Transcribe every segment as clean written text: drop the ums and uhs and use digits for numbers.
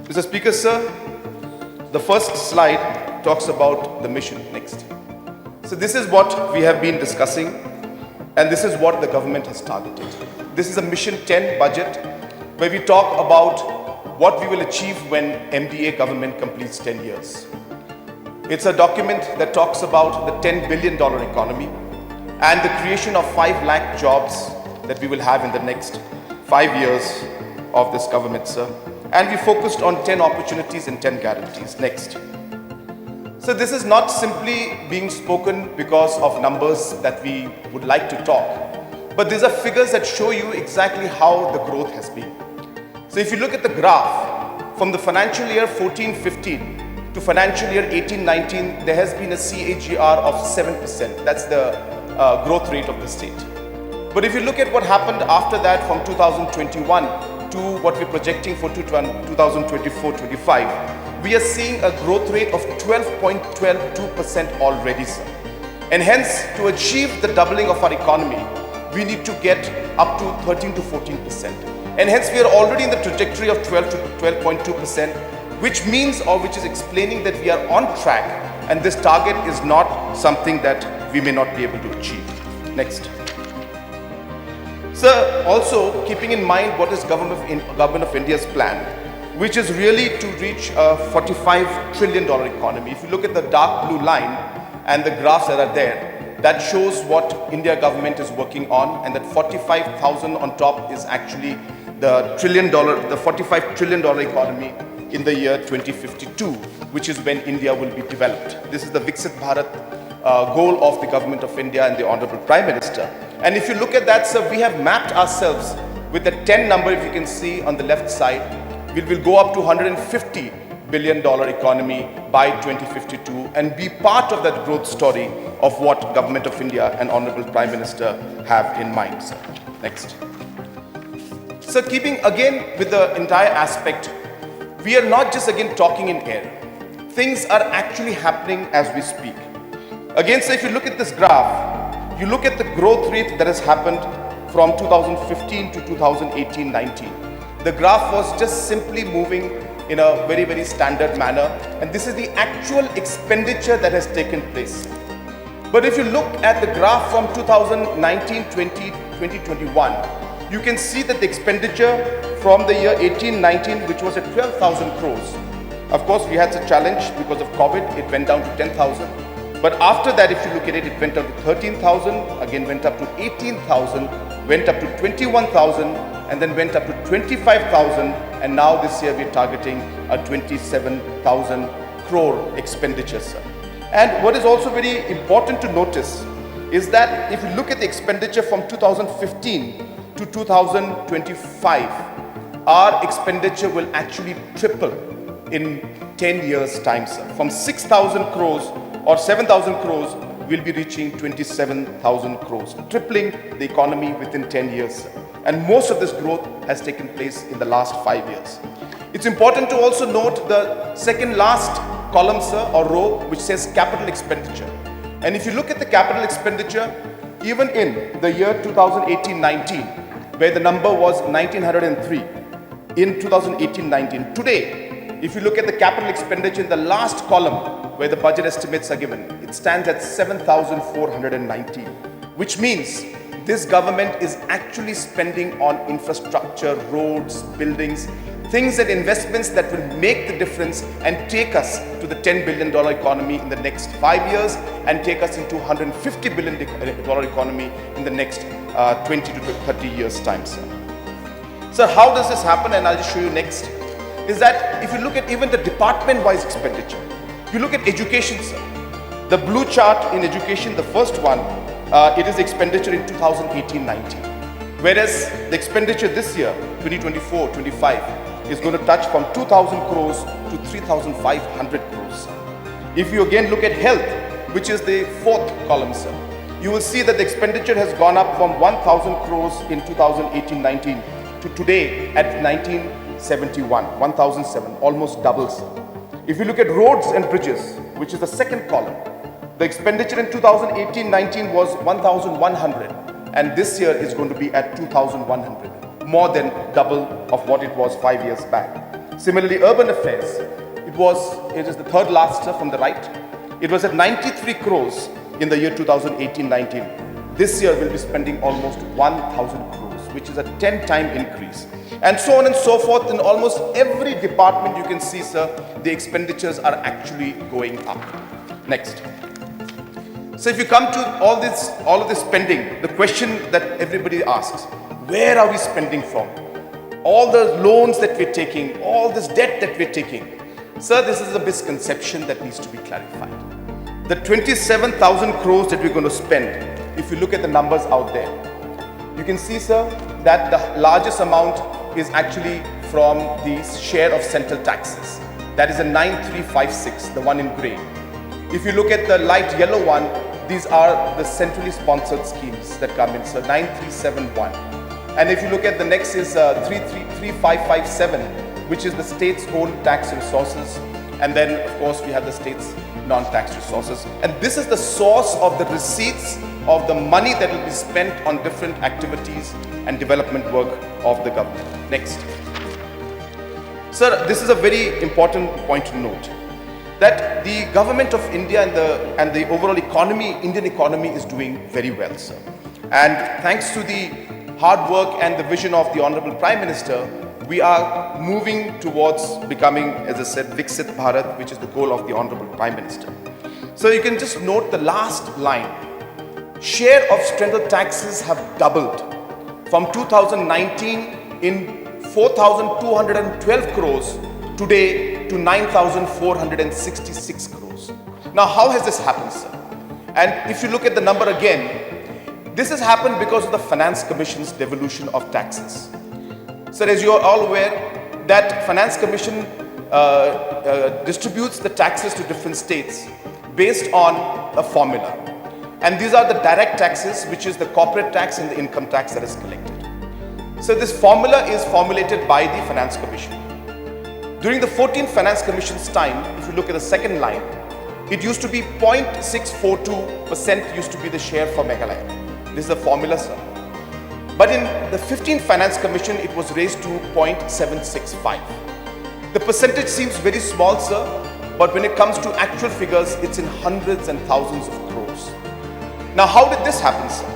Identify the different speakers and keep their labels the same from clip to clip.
Speaker 1: Mr. Speaker, sir, the first slide talks about the mission. Next. So this is what we have been discussing, and this is what the government has targeted. This is a Mission 10 budget where we talk about what we will achieve when MDA government completes 10 years. It's a document that talks about the $10 billion economy and the creation of 5 lakh jobs that we will have in the next 5 years of this government, sir. And we focused on 10 opportunities and 10 guarantees. Next. So this is not simply being spoken because of numbers that we would like to talk, but these are figures that show you exactly how the growth has been. So if you look at the graph, from the financial year 14-15 to financial year 18-19, there has been a CAGR of 7%. That's the growth rate of the state. But if you look at what happened after that from 2021 to what we're projecting for 2024-25, we are seeing a growth rate of 12.12% already, sir. And hence, to achieve the doubling of our economy, we need to get up to 13 to 14%. And hence, we are already in the trajectory of 12 to 12.2%, which means, or which is explaining that we are on track, and this target is not something that we may not be able to achieve. Next. Sir, also keeping in mind what is Government of India's plan, which is really to reach a $45 trillion economy. If you look at the dark blue line and the graphs that are there, that shows what India government is working on, and that 45,000 on top is actually the $45 trillion economy in the year 2052, which is when India will be developed. This is the Viksit Bharat goal of the Government of India and the Honorable Prime Minister. And if you look at that, sir, we have mapped ourselves with the 10 number, if you can see on the left side. We will go up to $150 billion economy by 2052 and be part of that growth story of what Government of India and Honorable Prime Minister have in mind, sir. Next. So keeping again with the entire aspect, we are not just again talking in air. Things are actually happening as we speak. Again, sir, if you look at this graph, you look at the growth rate that has happened from 2015 to 2018-19. The graph was just simply moving in a very, very standard manner, and this is the actual expenditure that has taken place. But if you look at the graph from 2019-20, 2021, you can see that the expenditure from the year 18-19, which was at 12,000 crores. Of course, we had a challenge because of COVID, it went down to 10,000. But after that, if you look at it, it went up to 13,000, again went up to 18,000, went up to 21,000, and then went up to 25,000, and now this year we're targeting a 27,000 crore expenditure, sir. And what is also very important to notice is that if you look at the expenditure from 2015 to 2025, our expenditure will actually triple in 10 years' time, sir. From 6,000 crores or 7,000 crores, we'll be reaching 27,000 crores, tripling the economy within 10 years, sir. And most of this growth has taken place in the last 5 years. It's important to also note the second last column, sir, or row, which says capital expenditure. And if you look at the capital expenditure, even in the year 2018-19, where the number was 1,903, in 2018-19, today, if you look at the capital expenditure in the last column, where the budget estimates are given, it stands at 7,419, which means this government is actually spending on infrastructure, roads, buildings, things and investments that will make the difference and take us to the $10 billion economy in the next 5 years and take us into $150 billion economy in the next 20 to 30 years' time, sir. So how does this happen? And I'll just show you next. Is that if you look at even the department-wise expenditure, you look at education, sir. The blue chart in education, the first one, it is expenditure in 2018-19. Whereas the expenditure this year, 2024-25, is going to touch from 2,000 crores to 3,500 crores. If you again look at health, which is the fourth column, sir, you will see that the expenditure has gone up from 1,000 crores in 2018-19 to today at 1,007, almost doubles. If you look at roads and bridges, which is the second column, the expenditure in 2018-19 was 1,100, and this year is going to be at 2,100, more than double of what it was 5 years back. Similarly, urban affairs, it is the third last from the right. It was at 93 crores in the year 2018-19. This year we'll be spending almost 1,000 crores, which is a 10-time increase. And so on and so forth. In almost every department you can see, sir, the expenditures are actually going up. Next. So if you come to all of this spending, the question that everybody asks, where are we spending from? All the loans that we're taking, all this debt that we're taking. Sir, this is a misconception that needs to be clarified. The 27,000 crores that we're going to spend, if you look at the numbers out there, you can see, sir, that the largest amount is actually from the share of central taxes. That is a 9356, the one in grey. If you look at the light yellow one, these are the centrally sponsored schemes that come in, so 9371. And if you look at the next is 3557, which is the state's own tax resources. And then, of course, we have the state's non-tax resources. And this is the source of the receipts of the money that will be spent on different activities and development work of the government. Next. Sir, this is a very important point to note, that the government of India and the overall economy, Indian economy, is doing very well, sir. And thanks to the hard work and the vision of the Honorable Prime Minister, we are moving towards becoming, as I said, Viksit Bharat, which is the goal of the Honorable Prime Minister. So you can just note the last line. Share of central taxes have doubled from 2019 in 4,212 crores today to 9,466 crores. Now, how has this happened, sir? And if you look at the number again, this has happened because of the Finance Commission's devolution of taxes. Sir, as you are all aware, that Finance Commission distributes the taxes to different states based on a formula. And these are the direct taxes, which is the corporate tax and the income tax that is collected. So this formula is formulated by the Finance Commission. During the 14th Finance Commission's time, if you look at the second line, it used to be 0.642% used to be the share for Meghalaya. This is the formula, sir. But in the 15th Finance Commission, it was raised to 0.765. The percentage seems very small, sir, but when it comes to actual figures, it's in hundreds and thousands of crores. Now, how did this happen, sir?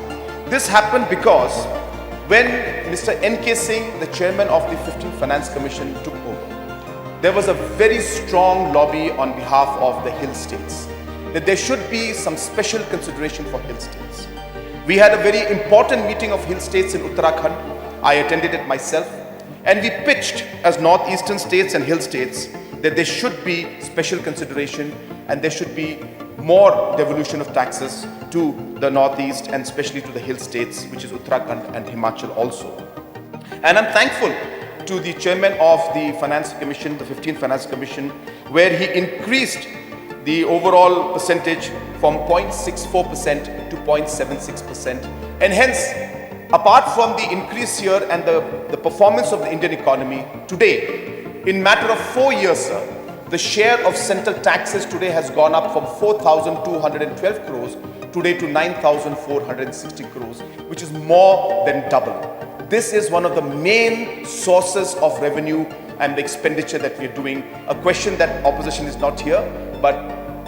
Speaker 1: This happened because when Mr. N.K. Singh, the chairman of the 15th Finance Commission, took over, there was a very strong lobby on behalf of the hill states that there should be some special consideration for hill states. We had a very important meeting of hill states in Uttarakhand. I attended it myself. And we pitched as northeastern states and hill states that there should be special consideration and there should be more devolution of taxes to the northeast and especially to the hill states, which is Uttarakhand and Himachal also. And I'm thankful to the chairman of the Finance Commission, the 15th Finance Commission, where he increased the overall percentage from 0.64% to 0.76%. And hence, apart from the increase here and the performance of the Indian economy, today, in matter of 4 years, sir, the share of central taxes today has gone up from 4,212 crores today to 9,460 crores, which is more than double. This is one of the main sources of revenue and the expenditure that we are doing. A question that opposition is not here, but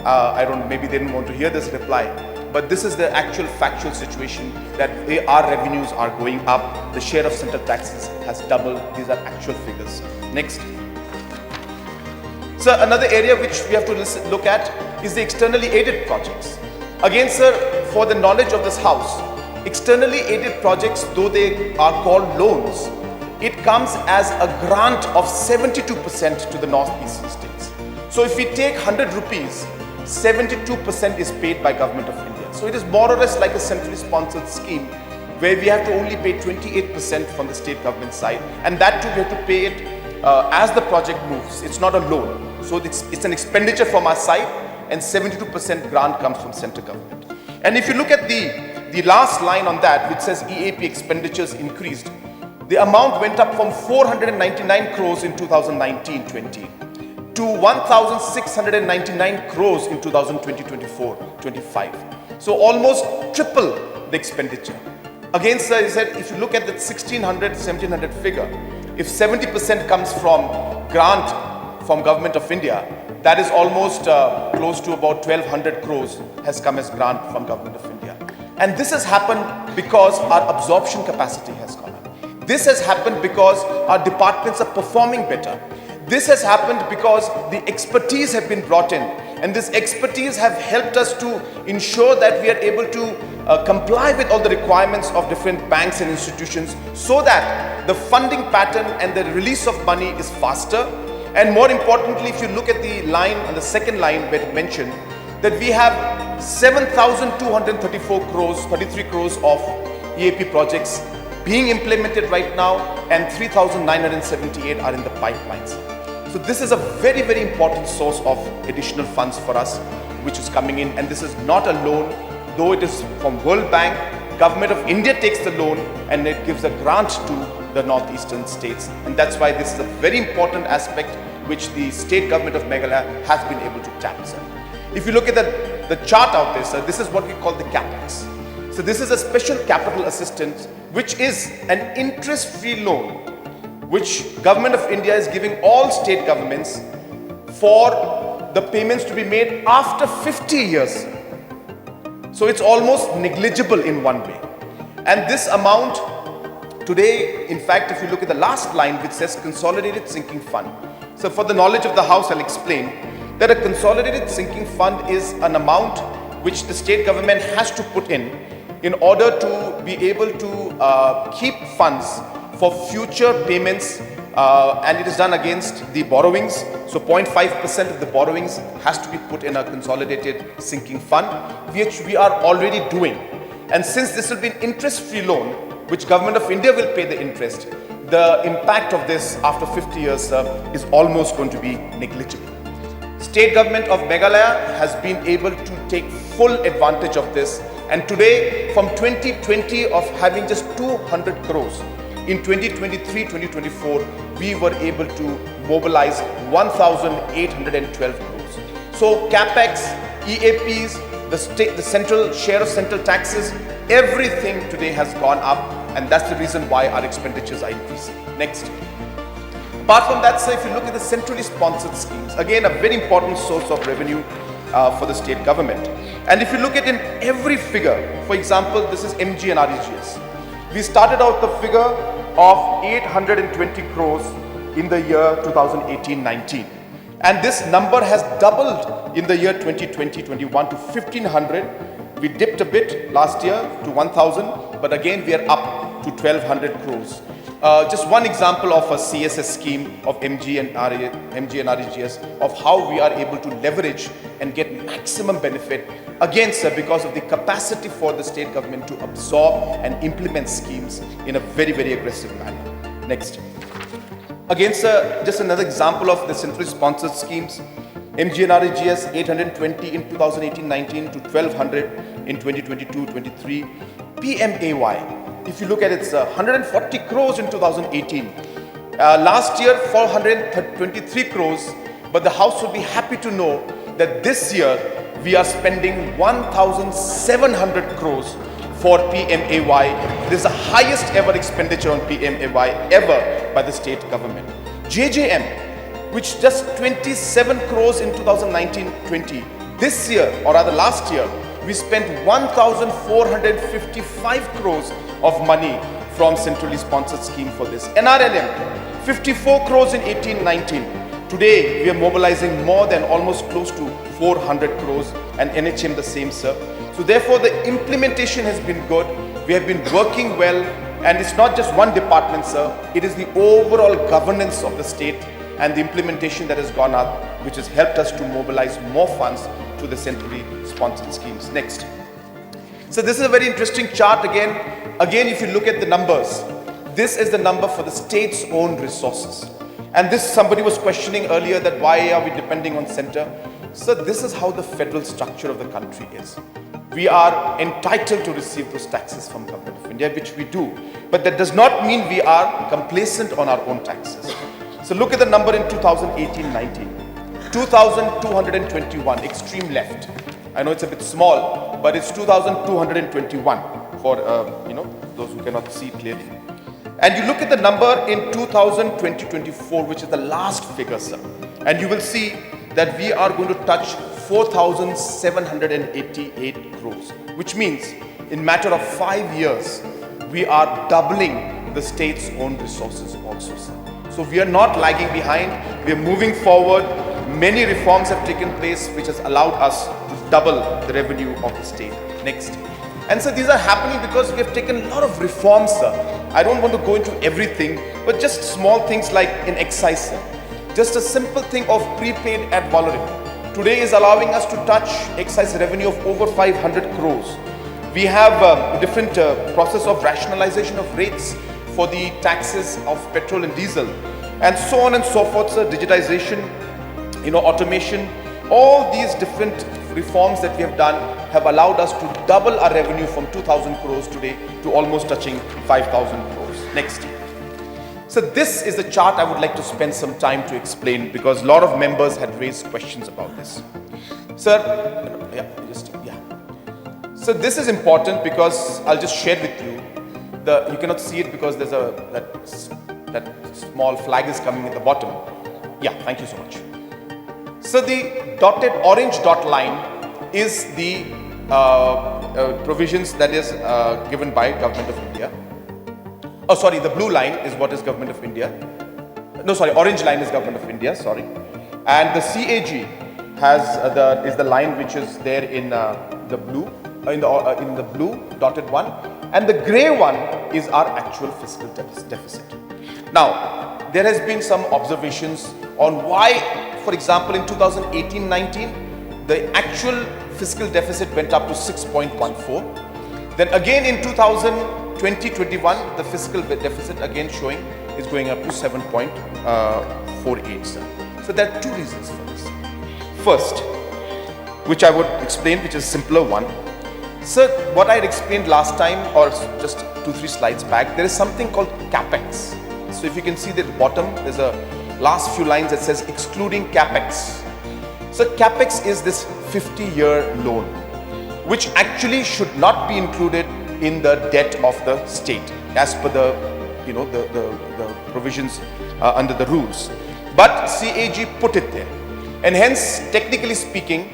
Speaker 1: I don't know, maybe they didn't want to hear this reply. But this is the actual factual situation that our revenues are going up. The share of central taxes has doubled. These are actual figures. Next. So another area which we have to look at is the externally aided projects. Again, sir, for the knowledge of this house, externally aided projects, though they are called loans, it comes as a grant of 72% to the northeastern states. So if we take 100 rupees, 72% is paid by Government of India. So it is more or less like a centrally sponsored scheme where we have to only pay 28% from the state government side, and that too we have to pay it as the project moves. It's not a loan. So it's an expenditure from our side, and 72% grant comes from central government. And if you look at the last line on that, which says EAP expenditures increased, the amount went up from 499 crores in 2019-20 to 1,699 crores in 2020-24-25. So almost triple the expenditure. Again, sir, he said, if you look at the 1,600, 1,700 figure, if 70% comes from grant from Government of India, that is almost close to about 1200 crores has come as grant from Government of India. And this has happened because our absorption capacity has gone up. This has happened because our departments are performing better. This has happened because the expertise have been brought in, and this expertise have helped us to ensure that we are able to comply with all the requirements of different banks and institutions, so that the funding pattern and the release of money is faster. And more importantly, if you look at the line on the second line where it mentioned that we have 7,234 crores, 33 crores of EAP projects being implemented right now, and 3,978 are in the pipelines. So this is a very, very important source of additional funds for us, which is coming in. And this is not a loan, though it is from World Bank. Government of India takes the loan and it gives a grant to the northeastern states. And that's why this is a very important aspect which the state government of Meghalaya has been able to tap, sir. If you look at the chart out there, sir, this is what we call the CAPEX. So this is a special capital assistance, which is an interest-free loan which Government of India is giving all state governments for the payments to be made after 50 years. So it's almost negligible in one way. And this amount today, in fact, if you look at the last line which says Consolidated Sinking Fund. So for the knowledge of the House, I'll explain that a Consolidated Sinking Fund is an amount which the state government has to put in order to be able to keep funds for future payments, and it is done against the borrowings. So 0.5% of the borrowings has to be put in a consolidated sinking fund, which we are already doing. And since this will be an interest-free loan, which Government of India will pay the interest, the impact of this after 50 years is almost going to be negligible. State government of Meghalaya has been able to take full advantage of this. And today, from 2020 of having just 200 crores, in 2023-2024, we were able to mobilize 1,812 crores. So CAPEX, EAPs, the central share of central taxes, everything today has gone up, and that's the reason why our expenditures are increasing. Next. Apart from that, sir, if you look at the centrally sponsored schemes, again a very important source of revenue for the state government. And if you look at in every figure, for example, this is MG and REGS. We started out the figure of 820 crores in the year 2018-19. And this number has doubled in the year 2020-21 to 1,500. We dipped a bit last year to 1,000, but again we are up to 1,200 crores. Just one example of a CSS scheme of MG and REGS, of how we are able to leverage and get maximum benefit, again, sir, because of the capacity for the state government to absorb and implement schemes in a very, very aggressive manner. Next. Again, sir, just another example of the centrally sponsored schemes. MG and REGS 820 in 2018-19 to 1,200 in 2022-23. PMAY. If you look at it, it's 140 crores in 2018. Last year, 423 crores. But the House will be happy to know that this year, we are spending 1,700 crores for PMAY. It is the highest ever expenditure on PMAY ever by the state government. JJM, which just 27 crores in 2019-20. This year, or rather last year, we spent 1,455 crores of money from centrally sponsored scheme for this. NRLM, 54 crores in 18-19. Today, we are mobilizing more than almost close to 400 crores, and NHM the same, sir. So therefore, the implementation has been good. We have been working well, and it's not just one department, sir. It is the overall governance of the state and the implementation that has gone up, which has helped us to mobilize more funds to the centrally sponsored schemes. Next. So this is a very interesting chart again. Again, if you look at the numbers, this is the number for the state's own resources. And this, somebody was questioning earlier that why are we depending on center? So this is how the federal structure of the country is. We are entitled to receive those taxes from Government of India, which we do. But that does not mean we are complacent on our own taxes. So look at the number in 2018-19. 2,221, extreme left. I know it's a bit small, but it's 2,221 for those who cannot see clearly. And you look at the number in 2020-24, which is the last figure, sir, and you will see that we are going to touch 4,788 crores, which means in matter of 5 years, we are doubling the state's own resources also, sir. So we are not lagging behind, we are moving forward. Many reforms have taken place which has allowed us to double the revenue of the state. Next. And so these are happening because we have taken a lot of reforms, sir. I don't want to go into everything, but just small things like in excise, sir. Just a simple thing of prepaid ad valorem today is allowing us to touch excise revenue of over 500 crores. We have a different process of rationalization of rates for the taxes of petrol and diesel, and so on and so forth, sir. Digitization, automation, all these different reforms that we have done have allowed us to double our revenue from 2,000 crores today to almost touching 5,000 crores. Next. So this is the chart I would like to spend some time to explain because a lot of members had raised questions about this. Sir, So this is important because I'll just share with you. You cannot see it because there's that small flag is coming at the bottom. Yeah, thank you so much. So the dotted orange dot line is the provisions that is given by Government of India. Oh, sorry, the blue line is what is Government of India. No, sorry, orange line is Government of India, sorry. And the CAG is the line which is there in the blue, in the blue dotted one. And the grey one is our actual fiscal deficit. Now, there has been some observations on why, for example, in 2018-19, the actual fiscal deficit went up to 6.14. Then again in 2020-21, the fiscal deficit again showing is going up to 7.48. So there are two reasons for this. First, which I would explain, which is a simpler one. Sir, what I had explained last time, or just 2-3 slides back, there is something called capex. So if you can see at the bottom, there's a last few lines that says excluding capex. So capex is this 50-year loan, which actually should not be included in the debt of the state as per the provisions under the rules. But CAG put it there, and hence, technically speaking,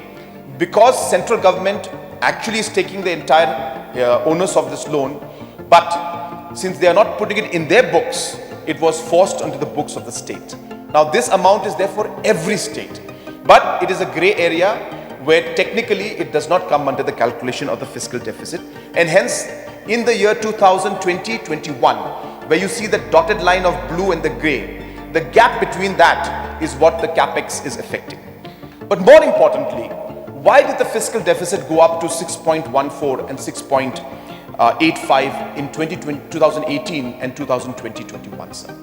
Speaker 1: because central government actually is taking the entire onus of this loan, but since they are not putting it in their books, it was forced onto the books of the state. Now this amount is there for every state, but it is a grey area where technically it does not come under the calculation of the fiscal deficit, and hence in the year 2020-21, where you see the dotted line of blue and the grey, the gap between that is what the capex is affecting. But more importantly, why did the fiscal deficit go up to 6.14 and 6.85 in 2018 and 2020-21, sir?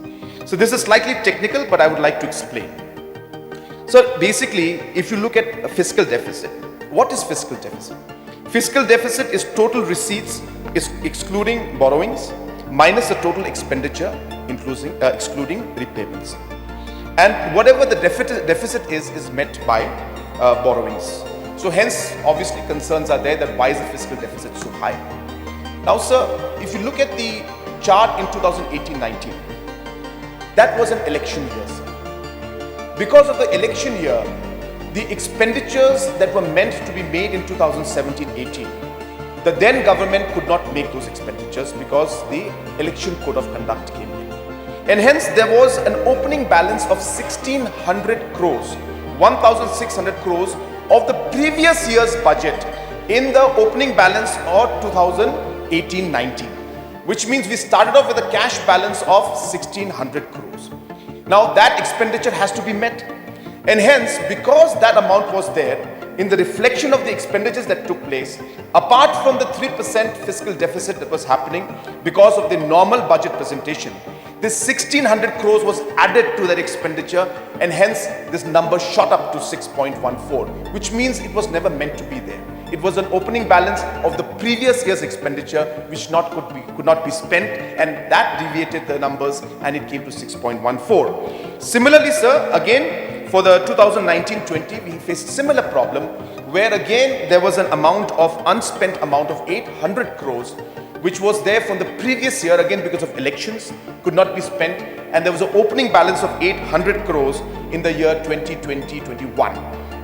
Speaker 1: So this is slightly technical, but I would like to explain. So basically, if you look at a fiscal deficit, what is fiscal deficit? Fiscal deficit is total receipts excluding borrowings minus the total expenditure excluding repayments. And whatever the deficit is met by borrowings. So hence, obviously concerns are there that why is the fiscal deficit so high? Now, sir, if you look at the chart in 2018-19, that was an election year, sir. Because of the election year, the expenditures that were meant to be made in 2017-18, the then government could not make those expenditures because the election code of conduct came in. And hence, there was an opening balance of 1,600 crores, 1,600 crores of the previous year's budget in the opening balance of 2018-19, which means we started off with a cash balance of 1,600 crores. Now that expenditure has to be met, and hence because that amount was there in the reflection of the expenditures that took place, apart from the 3% fiscal deficit that was happening because of the normal budget presentation, this 1,600 crores was added to that expenditure, and hence this number shot up to 6.14, which means it was never meant to be there. It was an opening balance of the previous year's expenditure which could not be spent, and that deviated the numbers and it came to 6.14. Similarly, sir, again for the 2019-20, we faced similar problem where again there was an amount of unspent amount of 800 crores which was there from the previous year, again because of elections, could not be spent, and there was an opening balance of 800 crores in the year 2020-21.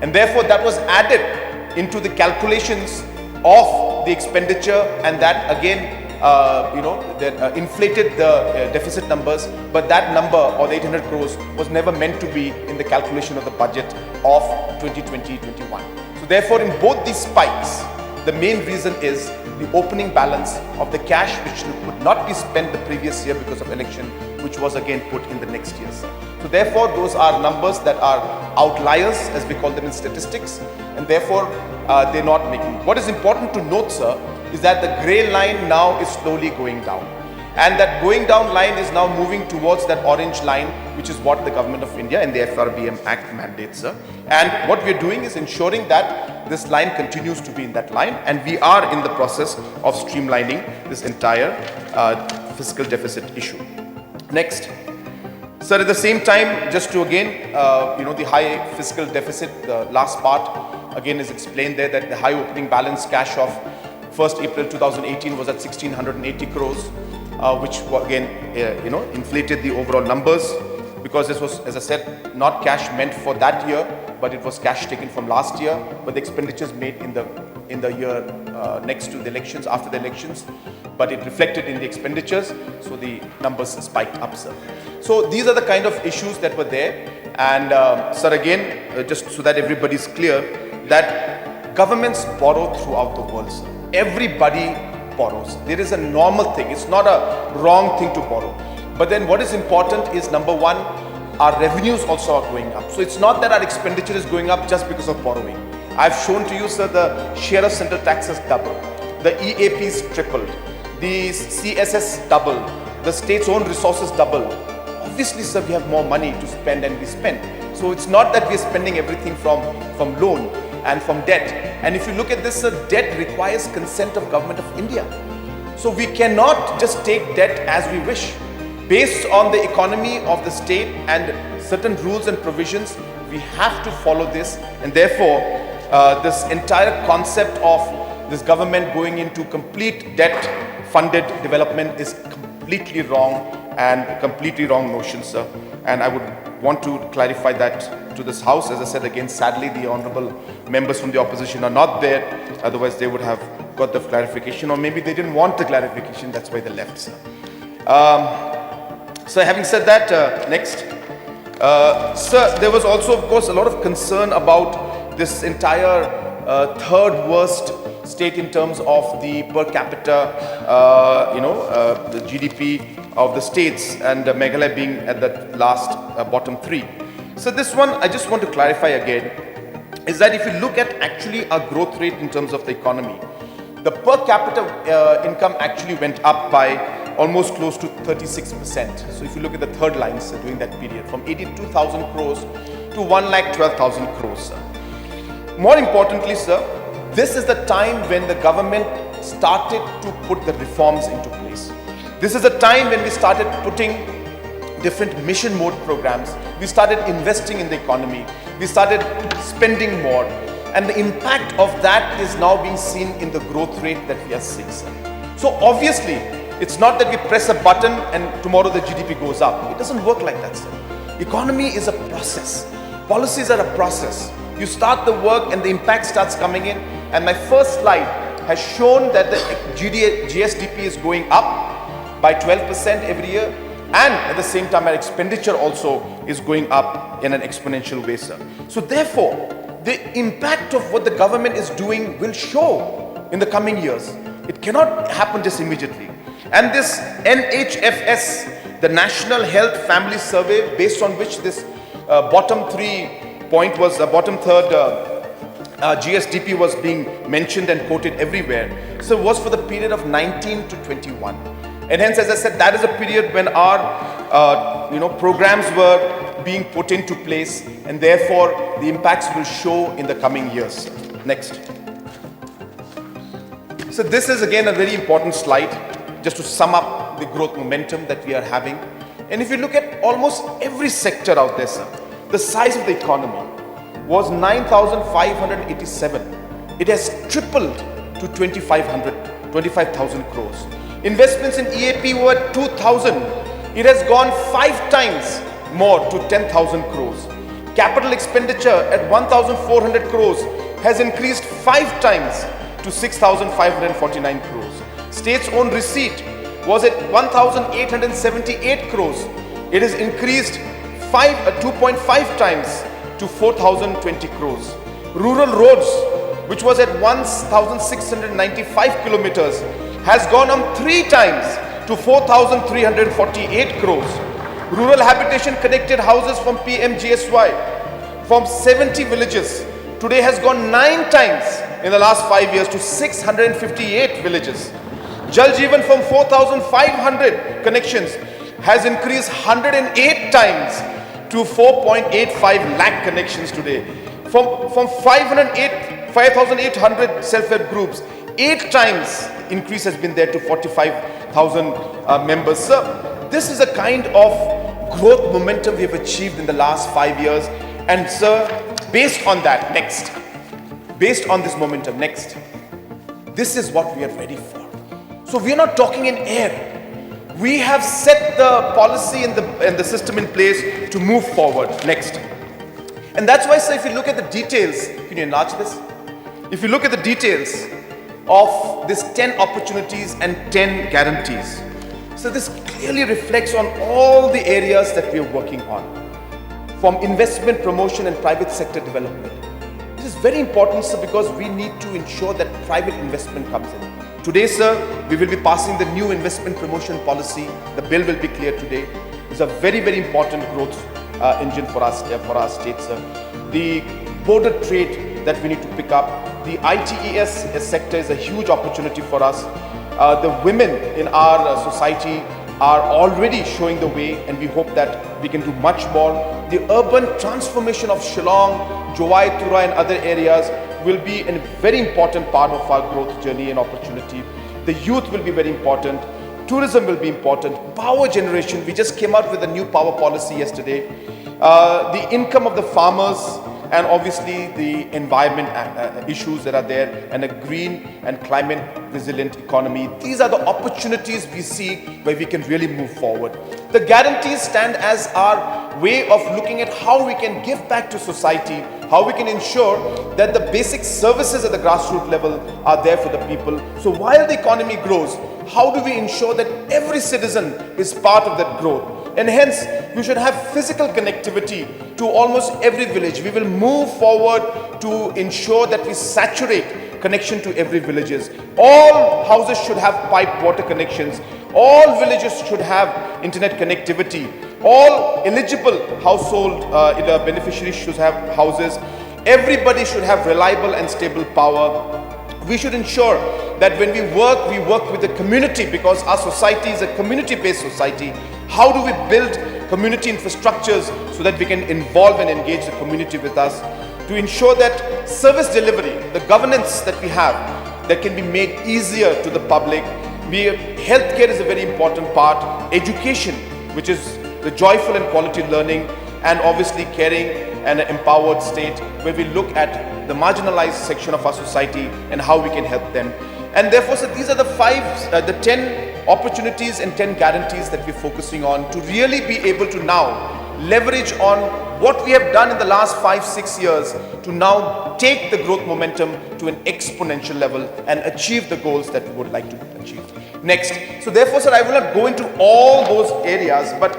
Speaker 1: And therefore that was added into the calculations of the expenditure, and that again that inflated the deficit numbers, but that number, or the 800 crores, was never meant to be in the calculation of the budget of 2020-21. So therefore, in both these spikes, the main reason is the opening balance of the cash which could not be spent the previous year because of election, which was again put in the next year. So therefore, those are numbers that are outliers, as we call them in statistics, and therefore they're not making. What is important to note, sir, is that the grey line now is slowly going down. And that going down line is now moving towards that orange line, which is what the Government of India and the FRBM Act mandates, sir. And what we're doing is ensuring that this line continues to be in that line, and we are in the process of streamlining this entire fiscal deficit issue. Next. Sir, at the same time, just to again, the high fiscal deficit, the last part again is explained there, that the high opening balance cash of 1st April 2018 was at 1680 crores, which again, inflated the overall numbers, because this was, as I said, not cash meant for that year, but it was cash taken from last year, but the expenditures made in the year next to the elections, after the elections, but it reflected in the expenditures, so the numbers spiked up, sir. So these are the kind of issues that were there, and sir, again, just so that everybody's clear, that governments borrow throughout the world, sir. Everybody borrows. There is a normal thing. It's not a wrong thing to borrow. But then what is important is, number one, our revenues also are going up. So it's not that our expenditure is going up just because of borrowing. I've shown to you, sir, the share of central taxes doubled. The EAPs tripled. The CSS doubled. The state's own resources doubled. Obviously, sir, we have more money to spend, and we spend. So it's not that we're spending everything from loan and from debt. And if you look at this, debt requires consent of Government of India. So we cannot just take debt as we wish. Based on the economy of the state and certain rules and provisions, we have to follow this. And therefore, this entire concept of this government going into complete debt-funded development is completely wrong, and completely wrong notion, sir. And I would want to clarify that to this House. As I said again, sadly, the honorable members from the opposition are not there. Otherwise, they would have got the clarification, or maybe they didn't want the clarification. That's why they left, sir. So having said that, next. Sir, there was also, of course, a lot of concern about this entire third worst state in terms of the per capita, the GDP of the states, and Meghalaya being at the last bottom three. So this one, I just want to clarify again, is that if you look at actually our growth rate in terms of the economy, the per capita income actually went up by almost close to 36%. So if you look at the third line, sir, during that period, from 82,000 crores to 1,12,000 crores, sir. More importantly, sir, this is the time when the government started to put the reforms into place. This is the time when we started putting different mission mode programs. We started investing in the economy. We started spending more. And the impact of that is now being seen in the growth rate that we are seeing, sir. So obviously, it's not that we press a button and tomorrow the GDP goes up. It doesn't work like that, sir. Economy is a process. Policies are a process. You start the work and the impact starts coming in. And my first slide has shown that the GSDP is going up by 12% every year. And at the same time, our expenditure also is going up in an exponential way, sir. So therefore, the impact of what the government is doing will show in the coming years. It cannot happen just immediately. And this NHFS, the National Health Family Survey, based on which this bottom third GSDP was being mentioned and quoted everywhere. So it was for the period of 19 to 21. And hence, as I said, that is a period when our programs were being put into place, and therefore the impacts will show in the coming years. Next. So this is again a very important slide, just to sum up the growth momentum that we are having. And if you look at almost every sector out there, sir, the size of the economy was 9,587. It has tripled to 25,000 crores. Investments in EAP were 2,000. It has gone 5 times more to 10,000 crores. Capital expenditure at 1,400 crores has increased 5 times to 6,549 crores. State's own receipt was at 1,878 crores. It has increased 2.5 times to 4,020 crores. Rural roads, which was at 1,695 kilometers, has gone on 3 times to 4,348 crores. Rural habitation connected houses from PMGSY from 70 villages today has gone 9 times in the last 5 years to 658 villages. Jal Jeevan from 4,500 connections has increased 108 times to 4.85 lakh connections today. From 5,800 self-help groups, 8 times increase has been there to 45,000 members. Sir, this is a kind of growth momentum we have achieved in the last 5 years. And sir, based on that, based on this momentum, this is what we are ready for. So we are not talking in air. We have set the policy and the system in place to move forward. And that's why, sir, if you look at the details, can you enlarge this? If you look at the details of this 10 opportunities and 10 guarantees, so this clearly reflects on all the areas that we are working on, from investment promotion and private sector development. This is very important, sir, because we need to ensure that private investment comes in. Today, sir, we will be passing the new investment promotion policy. The bill will be cleared today. It's a very, very important growth engine for our state, sir. The border trade that we need to pick up. The ITES sector is a huge opportunity for us. The women in our society are already showing the way, and we hope that we can do much more. The urban transformation of Shillong, Jowai, Tura and other areas will be a very important part of our growth journey and opportunity. The youth will be very important. Tourism will be important. Power generation, we just came out with a new power policy yesterday. The income of the farmers, and obviously the environment issues that are there, and a green and climate resilient economy. These are the opportunities we see where we can really move forward. The guarantees stand as our way of looking at how we can give back to society, how we can ensure that the basic services at the grassroots level are there for the people. So while the economy grows, how do we ensure that every citizen is part of that growth? And hence, we should have physical connectivity to almost every village. We will move forward to ensure that we saturate connection to every villages. All houses should have piped water connections. All villages should have internet connectivity. All eligible household beneficiaries should have houses. Everybody should have reliable and stable power. We should ensure that when we work with the community, because our society is a community-based society. How do we build community infrastructures so that we can involve and engage the community with us to ensure that service delivery, the governance that we have, that can be made easier to the public. Healthcare is a very important part. Education, which is the joyful and quality learning, and obviously caring and an empowered state where we look at the marginalized section of our society and how we can help them. And therefore, so these are the 10 opportunities and 10 guarantees that we're focusing on to really be able to now leverage on what we have done in the last 5-6 years to now take the growth momentum to an exponential level and achieve the goals that we would like to achieve. So therefore, sir, I will not go into all those areas, but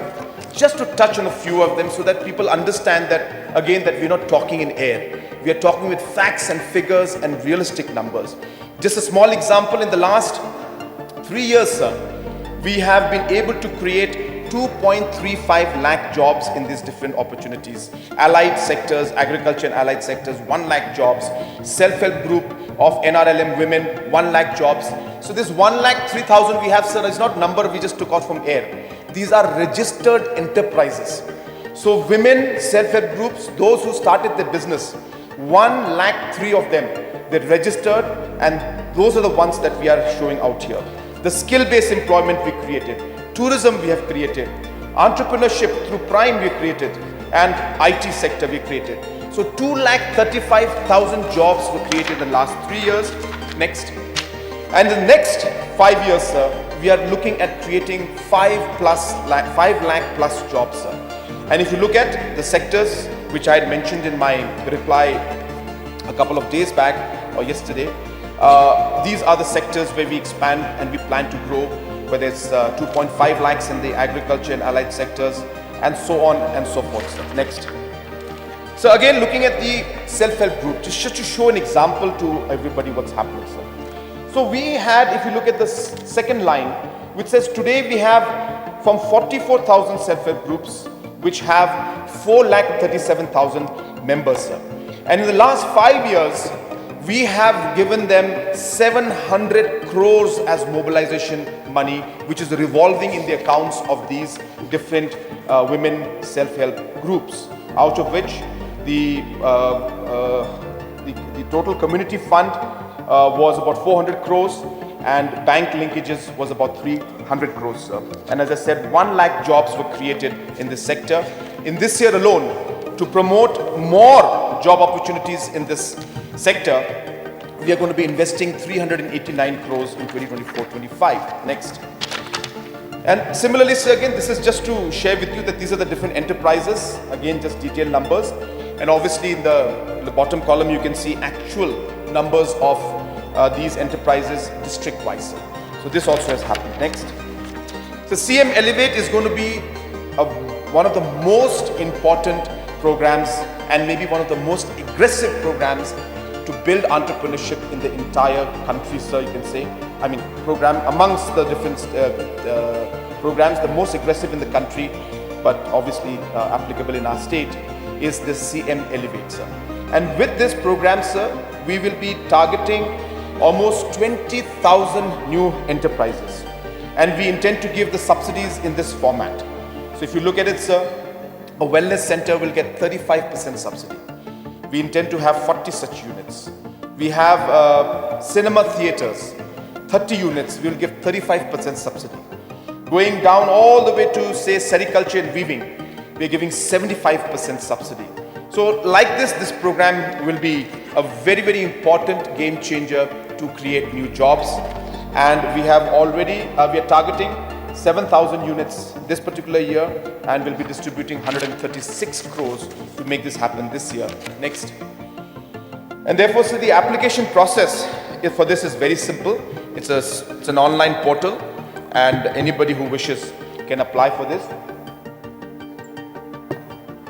Speaker 1: just to touch on a few of them so that people understand that, again, that we're not talking in air. We are talking with facts and figures and realistic numbers. Just a small example, in the last 3 years, sir, we have been able to create 2.35 lakh jobs in these different opportunities. Allied sectors, agriculture and allied sectors, 1 lakh jobs. Self-help group of NRLM women, 1 lakh jobs. So this 1,03,000 we have, sir, is not number we just took out from air. These are registered enterprises. So women, self-help groups, those who started their business, 1,03,000 of them, they're registered, and those are the ones that we are showing out here. The skill-based employment we created. Tourism we have created. Entrepreneurship through Prime we created. and IT sector we created. So 2,35,000 jobs were created in the last 3 years. Next. And the next 5 years, sir, we are looking at creating 5 lakh plus jobs, sir. And if you look at the sectors which I had mentioned in my reply a couple of days back or yesterday, these are the sectors where we expand and we plan to grow, whether it's 2.5 lakhs in the agriculture and allied sectors, and so on and so forth, sir. Next. So again, looking at the self-help group, just to show an example to everybody what's happening, sir. So we had, if you look at the second line, which says today we have from 44,000 self-help groups, which have 4,37,000 members, sir. And in the last 5 years, we have given them 700 crores as mobilization money, which is revolving in the accounts of these different women self-help groups, out of which the total community fund was about 400 crores and bank linkages was about 300 crores, sir. And as I said, 1 lakh jobs were created in this sector. In this year alone, to promote more job opportunities in this sector, we are going to be investing 389 crores in 2024-25. Next. And similarly, sir, again, this is just to share with you that these are the different enterprises, again, just detailed numbers. And obviously in the bottom column, you can see actual numbers of these enterprises district-wise. So this also has happened. Next. So CM Elevate is going to be one of the most important programs and maybe one of the most aggressive programs to build entrepreneurship in the entire country, sir, you can say. I mean, program amongst the different programs, the most aggressive in the country, but obviously applicable in our state, is the CM Elevate, sir. And with this program, sir, we will be targeting almost 20,000 new enterprises. And we intend to give the subsidies in this format. So if you look at it, sir, a wellness center will get 35% subsidy. We intend to have 40 such units. We have cinema theaters, 30 units, we will give 35% subsidy. Going down all the way to, say, sericulture and weaving, we are giving 75% subsidy. So like this program will be a very, very important game changer to create new jobs. And we have already, we are targeting 7,000 units this particular year and will be distributing 136 crores to make this happen this year. Next. And therefore, so the application process for this is very simple. It's an online portal and anybody who wishes can apply for this.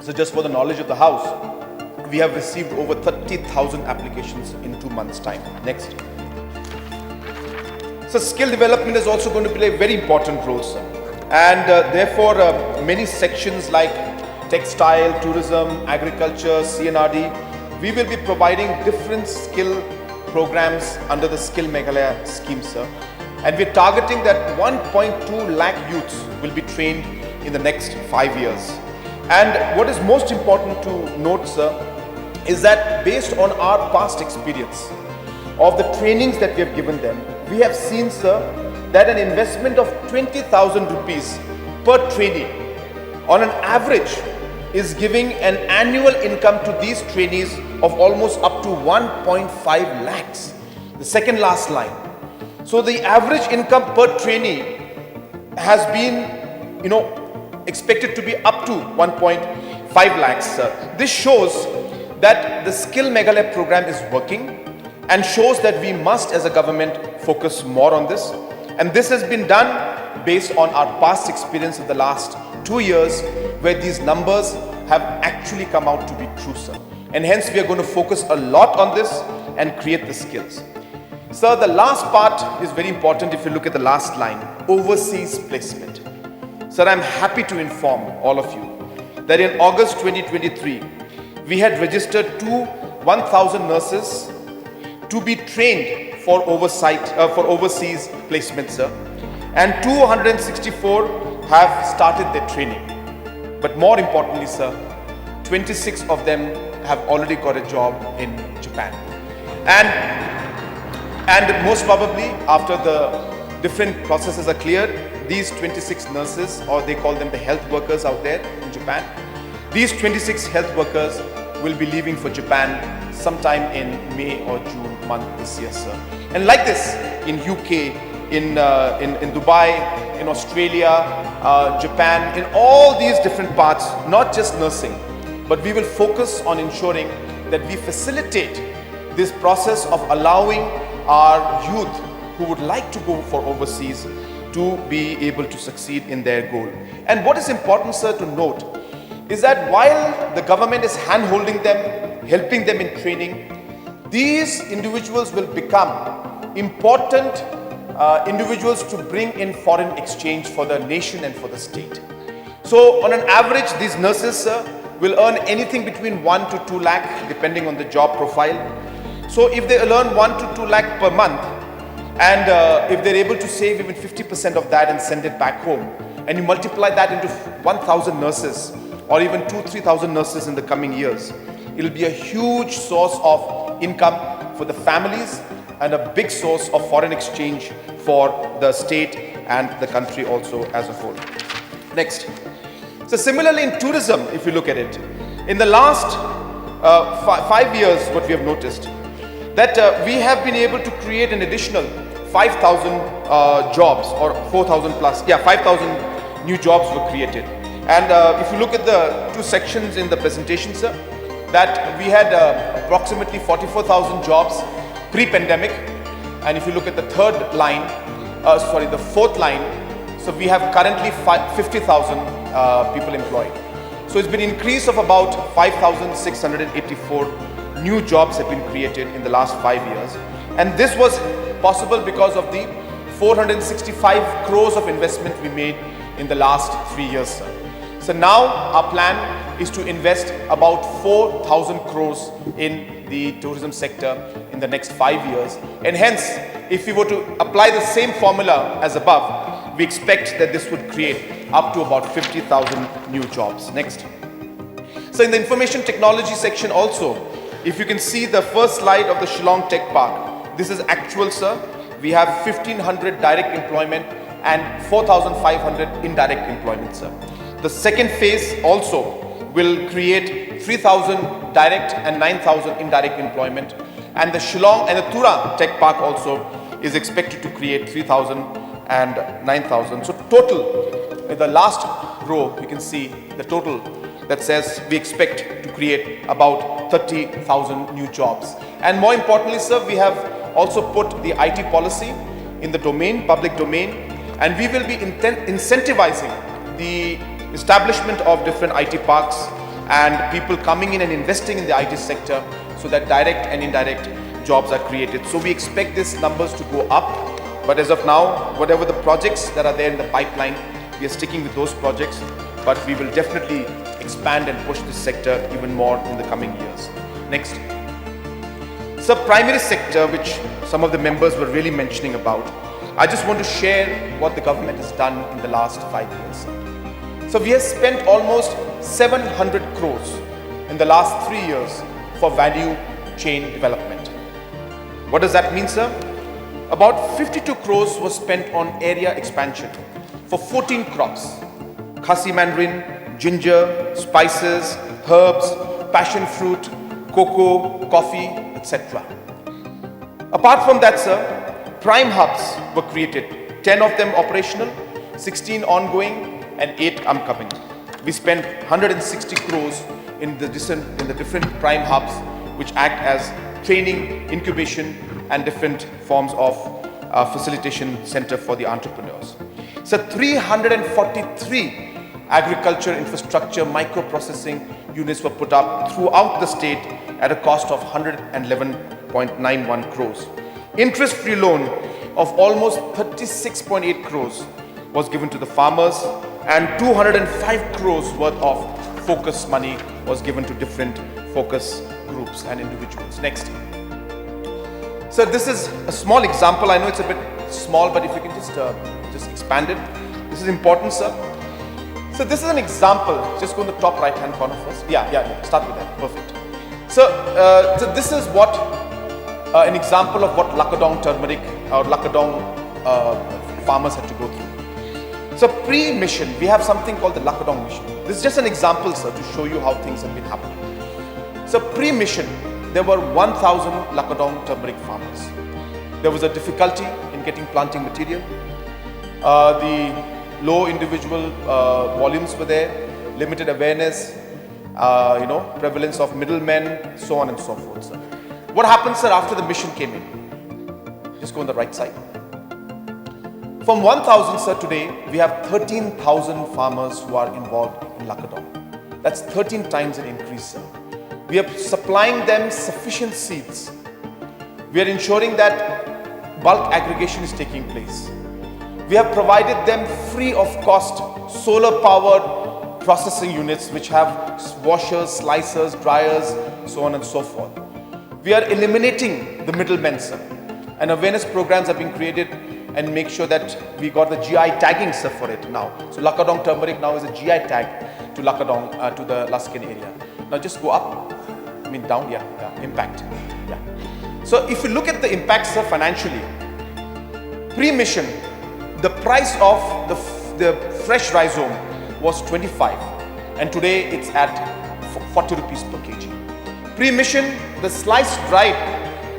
Speaker 1: So just for the knowledge of the house, we have received over 30,000 applications in 2 months' time. Next. So skill development is also going to play a very important role, sir. And therefore, many sections like textile, tourism, agriculture, CNRD, we will be providing different skill programs under the Skill Meghalaya scheme, sir. And we're targeting that 1.2 lakh youths will be trained in the next 5 years. And what is most important to note, sir, is that based on our past experience of the trainings that we have given them, we have seen, sir, that an investment of 20,000 rupees per trainee on an average is giving an annual income to these trainees of almost up to 1.5 lakhs. The second last line. So the average income per trainee has been, expected to be up to 1.5 lakhs, sir. This shows that the Skill Meghalaya program is working and shows that we must as a government focus more on this. And this has been done based on our past experience of the last 2 years where these numbers have actually come out to be true, sir. And hence we are going to focus a lot on this and create the skills. Sir, the last part is very important if you look at the last line, overseas placement. Sir, I'm happy to inform all of you that in August 2023, we had registered 1,000 nurses to be trained for overseas placement, sir. And 264 have started their training. But more importantly, sir, 26 of them have already got a job in Japan. And most probably, after the different processes are cleared, these 26 nurses, or they call them the health workers out there in Japan, These 26 health workers will be leaving for Japan sometime in May or June month this year, sir. And like this, in UK, in Dubai, in Australia, Japan, in all these different parts, not just nursing, but we will focus on ensuring that we facilitate this process of allowing our youth who would like to go for overseas to be able to succeed in their goal. And what is important, sir, to note is that while the government is hand-holding them, helping them in training, these individuals will become important individuals to bring in foreign exchange for the nation and for the state. So on an average, these nurses, sir, will earn anything between 1 to 2 lakh depending on the job profile. So if they earn 1 to 2 lakh per month, and if they're able to save even 50% of that and send it back home, and you multiply that into 1,000 nurses or even 2,000-3,000 nurses in the coming years, it'll be a huge source of income for the families and a big source of foreign exchange for the state and the country also as a whole. Next. So similarly in tourism, if you look at it, in the last 5 years, what we have noticed, that we have been able to create an additional 5,000 jobs or 4,000 plus, 5,000 new jobs were created. And if you look at the two sections in the presentation, sir, that we had approximately 44,000 jobs pre-pandemic, and if you look at the the fourth line, so we have currently 50,000 people employed. So it's been an increase of about 5,684 new jobs have been created in the last 5 years. And this was possible because of the 465 crores of investment we made in the last 3 years, sir. So now our plan is to invest about 4,000 crores in the tourism sector in the next 5 years. And hence, if we were to apply the same formula as above, we expect that this would create up to about 50,000 new jobs. Next. So in the information technology section also, if you can see the first slide of the Shillong Tech Park, this is actual, sir. We have 1,500 direct employment and 4,500 indirect employment, sir. The second phase also will create 3,000 direct and 9,000 indirect employment. And the Shillong and the Tura Tech Park also is expected to create 3,000 and 9,000. So total, in the last row, you can see the total that says we expect to create about 30,000 new jobs. And more importantly, sir, we have also put the IT policy in the domain, public domain, and we will be incentivizing the establishment of different IT parks and people coming in and investing in the IT sector so that direct and indirect jobs are created. So we expect these numbers to go up, but as of now, whatever the projects that are there in the pipeline, we are sticking with those projects, but we will definitely expand and push this sector even more in the coming years. Next. So primary sector, which some of the members were really mentioning about, I just want to share what the government has done in the last 5 years. So we have spent almost 700 crores in the last 3 years for value chain development. What does that mean, sir? About 52 crores was spent on area expansion for 14 crops: khasi mandarin, ginger, spices, herbs, passion fruit, cocoa, coffee, etc. Apart from that, sir, prime hubs were created, 10 of them operational, 16 ongoing, and 8 upcoming. We spent 160 crores in the different prime hubs, which act as training, incubation, and different forms of facilitation center for the entrepreneurs. So 343 agriculture infrastructure microprocessing units were put up throughout the state at a cost of 111.91 crores. Interest-free loan of almost 36.8 crores was given to the farmers, and 205 crores worth of focus money was given to different focus groups and individuals. Next. So this is a small example. I know it's a bit small, but if you can just expand it. This is important, sir. So this is an example. Just go in the top right hand corner first. Yeah. Start with that. Perfect. So this is what an example of what Lakadong turmeric or Lakadong farmers had to go through. So pre-mission, we have something called the Lakadong mission. This is just an example, sir, to show you how things have been happening. So pre-mission, there were 1,000 Lakadong turmeric farmers. There was a difficulty in getting planting material. The low individual volumes were there, limited awareness, prevalence of middlemen, so on and so forth, sir. What happened, sir, after the mission came in? Just go on the right side. From 1,000, sir, today, we have 13,000 farmers who are involved in Lakadong. That's 13 times an increase, sir. We are supplying them sufficient seeds. We are ensuring that bulk aggregation is taking place. We have provided them free of cost solar-powered processing units which have washers, slicers, dryers, so on and so forth. We are eliminating the middlemen, sir. And awareness programs are being created and make sure that we got the GI tagging, sir, for it now. So Lakadong turmeric now is a GI tag to Lakadong, to the Laskin area. Now just go up, down, impact. Yeah. So if you look at the impact, sir, financially, pre-mission, the price of the fresh rhizome was 25 and today it's at 40 rupees per kg. Pre-mission, the sliced dried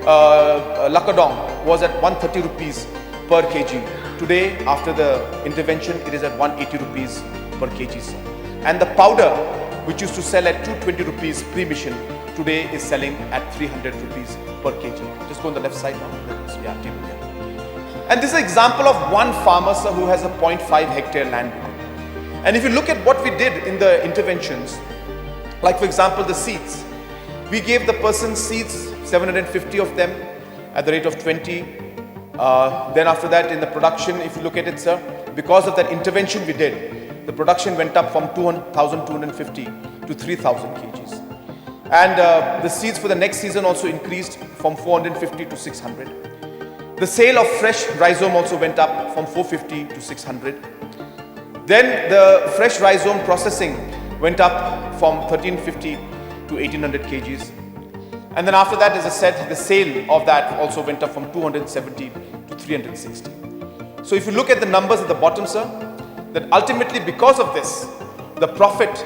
Speaker 1: Lakadong was at 130 rupees per kg. Today, after the intervention, it is at 180 rupees per kg, sir. And the powder, which used to sell at 220 rupees pre-mission, today is selling at 300 rupees per kg. Just go on the left side now. Yeah, table here. And this is an example of one farmer, sir, who has a 0.5 hectare land. And if you look at what we did in the interventions, like for example, the seeds, we gave the person seeds, 750 of them at the rate of 20. Then after that, in the production, if you look at it, sir, because of that intervention we did, the production went up from 1,250 to 3,000 kgs. And the seeds for the next season also increased from 450 to 600. The sale of fresh rhizome also went up from 450 to 600. Then the fresh rhizome processing went up from 1,350 to 1,800 kgs. And then after that, as I said, the sale of that also went up from 270 to 360. So if you look at the numbers at the bottom, sir, that ultimately because of this, the profit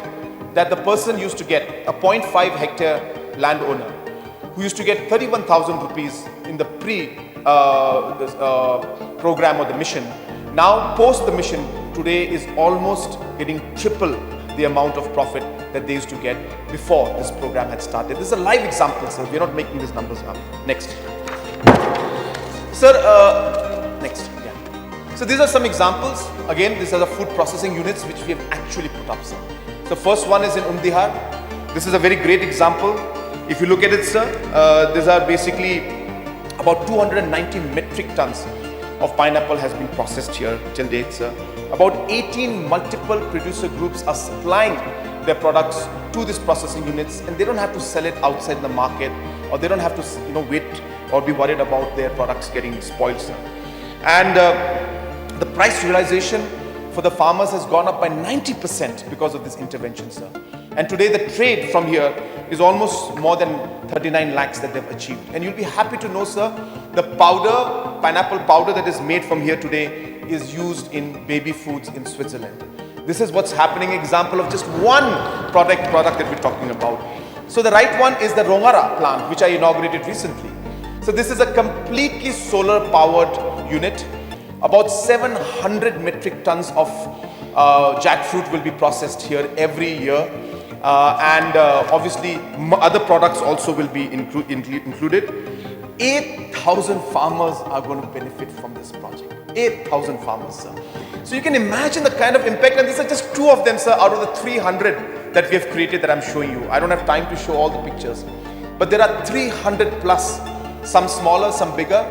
Speaker 1: that the person used to get, a 0.5 hectare landowner, who used to get 31,000 rupees in the program or the mission, now post the mission today is almost getting triple the amount of profit that they used to get before this program had started. This is a live example, sir. We're not making these numbers up. Next. Sir, next. Yeah. So these are some examples. Again, these are the food processing units which we have actually put up, sir. So first one is in Umdihar. This is a very great example. If you look at it, sir, these are basically about 290 metric tons of pineapple has been processed here till date, sir. About 18 multiple producer groups are supplying their products to these processing units, and they don't have to sell it outside the market, or they don't have to wait or be worried about their products getting spoiled, sir. And the price realization for the farmers has gone up by 90% because of this intervention, sir. And today the trade from here is almost more than 39 lakhs that they've achieved. And you'll be happy to know, sir, the powder, pineapple powder that is made from here today is used in baby foods in Switzerland. This is what's happening, example of just one product that we're talking about. So the right one is the Rongara plant, which I inaugurated recently. So this is a completely solar powered unit. About 700 metric tons of jackfruit will be processed here every year. Obviously other products also will be included. 8,000 farmers are going to benefit from this project. 8,000 farmers, sir. So you can imagine the kind of impact, and these are just two of them, sir, out of the 300 that we have created that I'm showing you. I don't have time to show all the pictures, but there are 300 plus, some smaller, some bigger.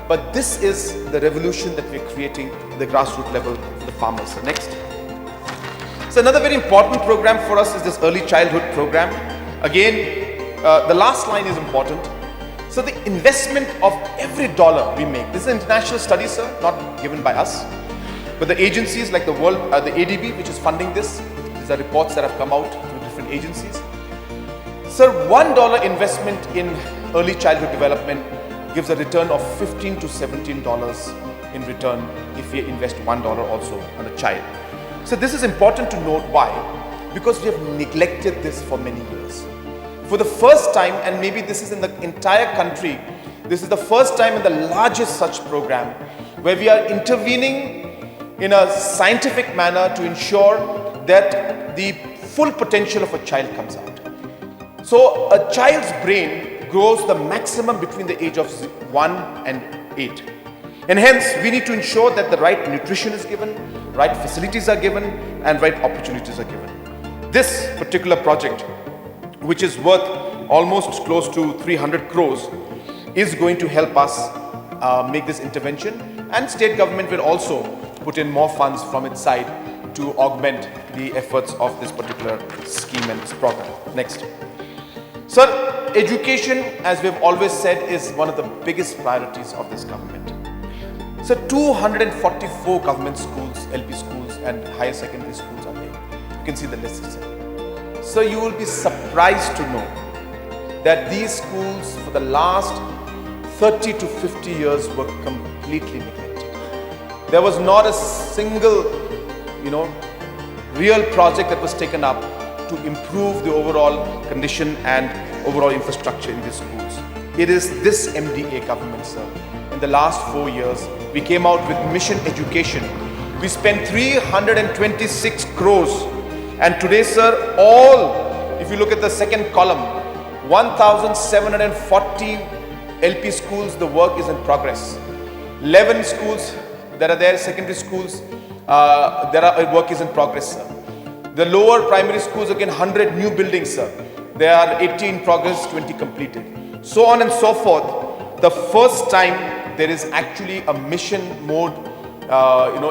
Speaker 1: But this is the revolution that we're creating at the grassroots level for the farmers. So next. So another very important program for us is this early childhood program. Again, the last line is important. So the investment of every dollar we make, this is an international study, sir, not given by us, but the agencies like the ADB, which is funding this, these are reports that have come out through different agencies. Sir, $1 investment in early childhood development gives a return of $15 to $17 in return if we invest $1 also on a child. So this is important to note. Why? Because we have neglected this for many years. For the first time, and maybe this is in the entire country, this is the first time in the largest such program where we are intervening in a scientific manner to ensure that the full potential of a child comes out. So a child's brain grows the maximum between the age of 1 and 8. And hence, we need to ensure that the right nutrition is given, right facilities are given, and right opportunities are given. This particular project, which is worth almost close to 300 crores, is going to help us make this intervention, and state government will also put in more funds from its side to augment the efforts of this particular scheme and this program. Next. Sir, education, as we've always said, is one of the biggest priorities of this government. So 244 government schools, LP schools and higher secondary schools are there. You can see the list, sir. So you will be surprised to know that these schools for the last 30 to 50 years were completely neglected. There was not a single, real project that was taken up to improve the overall condition and overall infrastructure in these schools. It is this MDA government, sir. In the last 4 years, we came out with Mission Education. We spent 326 crores. And today, sir, if you look at the second column, 1,740 LP schools, the work is in progress. 11 schools that are there, secondary schools, work is in progress, sir. The lower primary schools, again, 100 new buildings, sir. There are 80 in progress, 20 completed. So on and so forth. The first time there is actually a mission mode,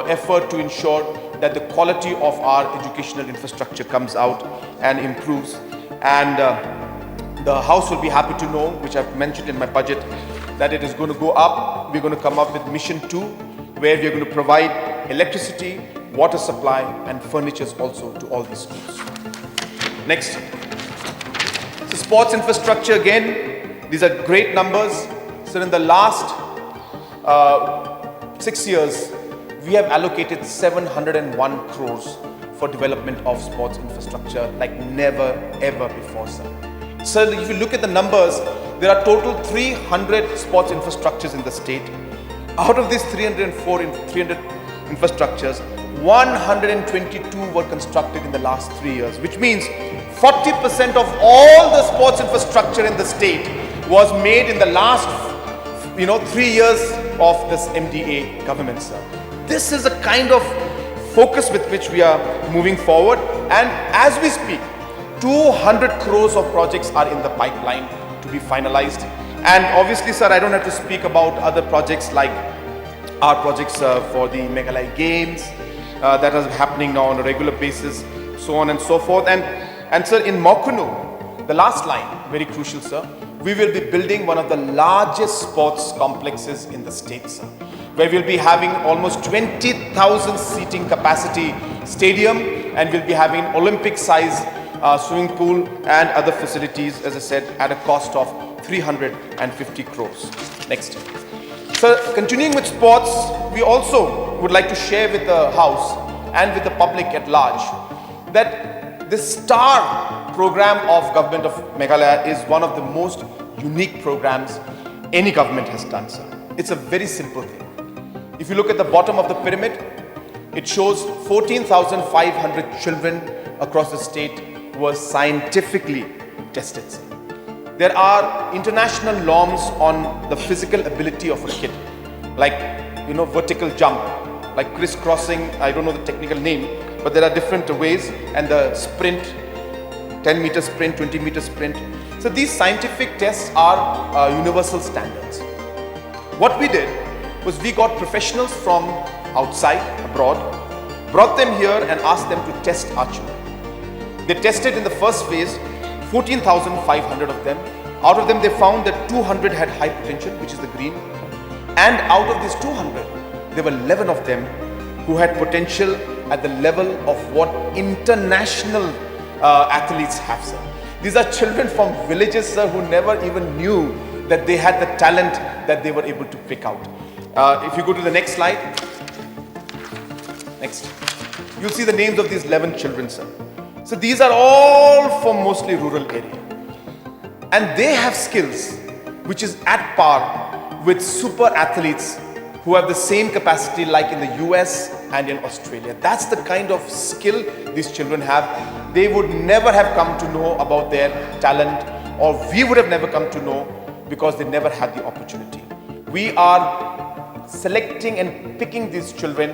Speaker 1: effort to ensure that the quality of our educational infrastructure comes out and improves. And the House will be happy to know, which I've mentioned in my budget, that it is going to go up. We're going to come up with Mission 2, where we're going to provide electricity, water supply, and furnitures also to all these schools. Next. So sports infrastructure, again, these are great numbers. So in the last 6 years, we have allocated 701 crores for development of sports infrastructure like never ever before, sir. So if you look at the numbers, there are total 300 sports infrastructures in the state. Out of these 300 infrastructures, 122 were constructed in the last 3 years, which means 40% of all the sports infrastructure in the state was made in the last 3 years of this MDA government, sir. This is a kind of focus with which we are moving forward, and as we speak, 200 crores of projects are in the pipeline to be finalized. And obviously, sir, I don't have to speak about other projects like our projects for the Meghalaya Games that are happening now on a regular basis, so on and so forth. And sir, in Mokunu, the last line, very crucial, sir, we will be building one of the largest sports complexes in the state, sir, where we'll be having almost 20,000 seating capacity stadium, and we'll be having Olympic-size swimming pool and other facilities, as I said, at a cost of 350 crores. Next. So, continuing with sports, we also would like to share with the House and with the public at large that the STAR program of government of Meghalaya is one of the most unique programs any government has done, sir. It's a very simple thing. If you look at the bottom of the pyramid, it shows 14,500 children across the state who were scientifically tested, sir. There are international norms on the physical ability of a kid, like, vertical jump, like crisscrossing, I don't know the technical name, but there are different ways, and the sprint, 10-meter sprint, 20-meter sprint. So these scientific tests are universal standards. What we did was we got professionals from outside, abroad, brought them here and asked them to test our children. They tested in the first phase 14,500 of them. Out of them, they found that 200 had high potential, which is the green. And out of these 200, there were 11 of them who had potential at the level of what international athletes have, sir. These are children from villages, sir, who never even knew that they had the talent that they were able to pick out. If you go to the next slide, next, you'll see the names of these 11 children, sir. So these are all from mostly rural area. And they have skills which is at par with super athletes who have the same capacity like in the US and in Australia. That's the kind of skill these children have. They would never have come to know about their talent, or we would have never come to know, because they never had the opportunity. We are selecting and picking these children